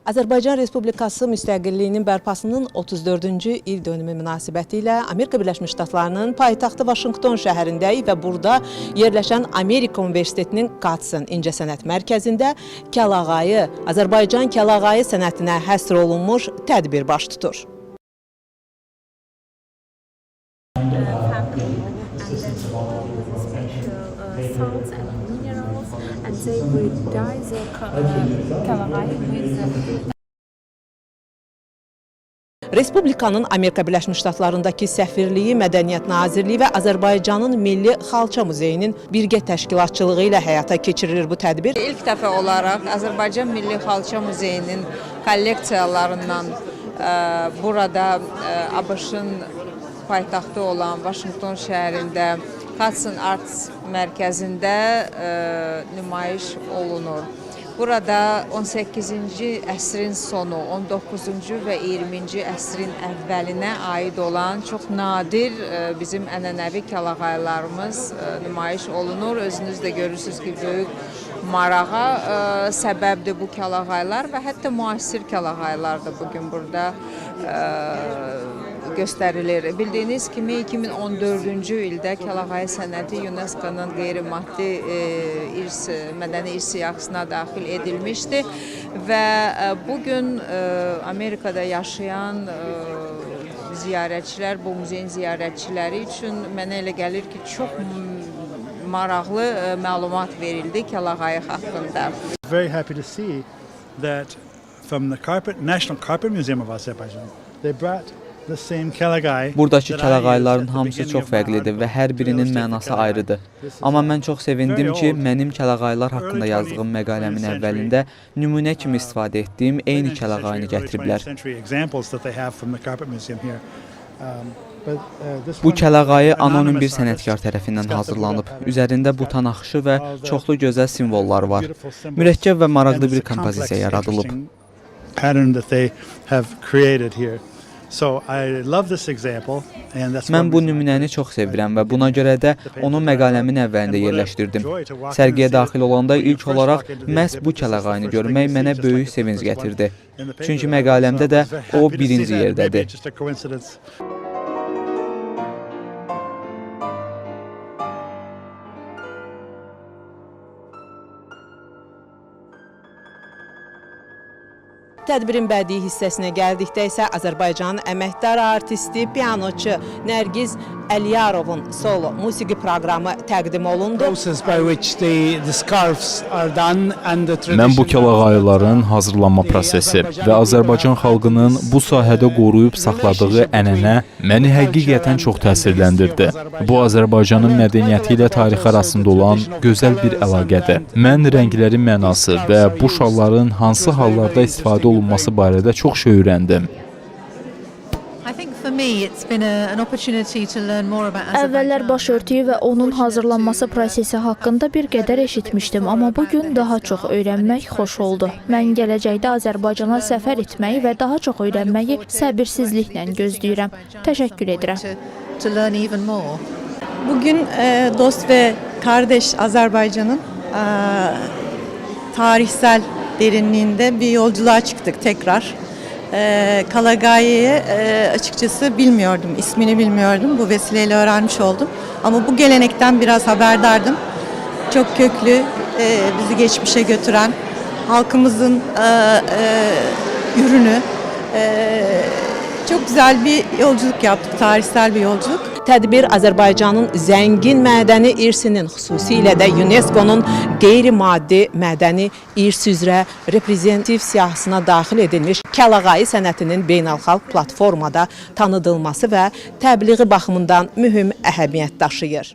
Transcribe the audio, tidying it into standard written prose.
Azərbaycan Respublikası müstəqilliyinin bərpasının 34-cü il dönümü münasibətilə Amerika Birləşmiş Ştatlarının paytaxtı Vaşinqton şəhərindəyik və burada yerləşən Amerika Universitetinin Hudson İncəsənət Mərkəzində kəlağayı, Azərbaycan kəlağayı sənətinə həsr olunmuş tədbir baş tutur. Respublikanın Amerika Birləşmiş Ştatlarındakı Səfirliyi, Mədəniyyət Nazirliyi və Azərbaycanın Milli Xalça Muzeyinin birgə təşkilatçılığı ilə həyata keçirilir bu tədbir. İlk dəfə olaraq Azərbaycan Milli Xalça Muzeyinin kolleksiyalarından burada ABŞ-ın paytaxtı olan Vaşinqton şəhərində Hudson Arts mərkəzində nümayiş olunur. Burada 18-ci əsrin sonu, 19-cu və 20-ci əsrin əvvəlinə aid olan çox nadir bizim ənənəvi kəlağaylarımız nümayiş olunur. Özünüz də görürsünüz ki, böyük marağa səbəbdir bu kəlağaylar və hətta müasir kəlağaylar da bugün burada göstərilir. Bildiyiniz kimi 2014-cü ildə kəlağayı sənəti UNESCO-nun qeyri-maddi mədəni irs siyahısına daxil edilmişdi və bugün Amerikada yaşayan ziyarətçilər, bu muzeyin ziyarətçiləri üçün mənə elə gəlir ki, çox maraqlı məlumat verildi kəlağayı haqqında. Very happy to see that from the National Carpet Museum of Azerbaijan, they brought Buradakı kəlağayların hamısı çox fərqlidir və hər birinin mənası ayrıdır. Amma mən çox sevindim ki, mənim kəlağaylar haqqında yazdığım məqaləmin əvvəlində nümunə kimi istifadə etdiyim eyni kəlağayını gətiriblər. Bu kəlağayı anonim bir sənətkar tərəfindən hazırlanıb. Üzərində butan axışı və çoxlu gözəl simvollar var. Mürəkkəb və maraqlı bir kompozisiya yaradılıb. Mən bu nümunəni çox sevirəm və buna görə də onu məqaləmin əvvəlində yerləşdirdim. Sərgiyə daxil olanda ilk olaraq məhz bu kəlağayını görmək mənə böyük sevinc gətirdi. Çünki məqaləmdə də o birinci yerdədir. Tədbirin bədii hissəsinə gəldikdə isə Azərbaycanın əməkdar artisti, pianoçu Nərgiz Əliyarovun solo musiqi proqramı təqdim olundu. Mən bu kəlağayların hazırlanma prosesi və Azərbaycan xalqının bu sahədə qoruyub saxladığı ənənə məni həqiqətən çox təsirləndirdi. Bu, Azərbaycanın mədəniyyəti ilə tarixi arasında olan gözəl bir əlaqədir. Mən rənglərin mənası və bu şalların hansı hallarda istifadə olunması barədə çox şey öyrəndim. Əvvəllər başörtüyü və onun hazırlanması prosesi haqqında bir qədər eşitmişdim, amma bugün daha çox öyrənmək xoş oldu. Mən gələcəkdə Azərbaycana səfər etməyi və daha çox öyrənməyi səbirsizliklə gözləyirəm. Təşəkkür edirəm. Bugün dost ve kardeş Azerbaycan'ın tarihsel derinliğinde bir yolculuğa çıktık tekrar. Kalagayi'yi açıkçası bilmiyordum, ismini bilmiyordum. Bu vesileyle öğrenmiş oldum. Ama bu gelenekten biraz haberdardım. Çok köklü, bizi geçmişe götüren, halkımızın ürünü. Çok güzel bir yolculuk yaptık, tarihsel bir yolculuk. Tədbir Azərbaycanın zəngin mədəni irsinin, xüsusilə də UNESCO-nun qeyri-maddi mədəni irs üzrə reprezentativ siyahısına daxil edilmiş kəlağayı sənətinin beynəlxalq platformada tanıdılması və təbliği baxımından mühüm əhəmiyyət daşıyır.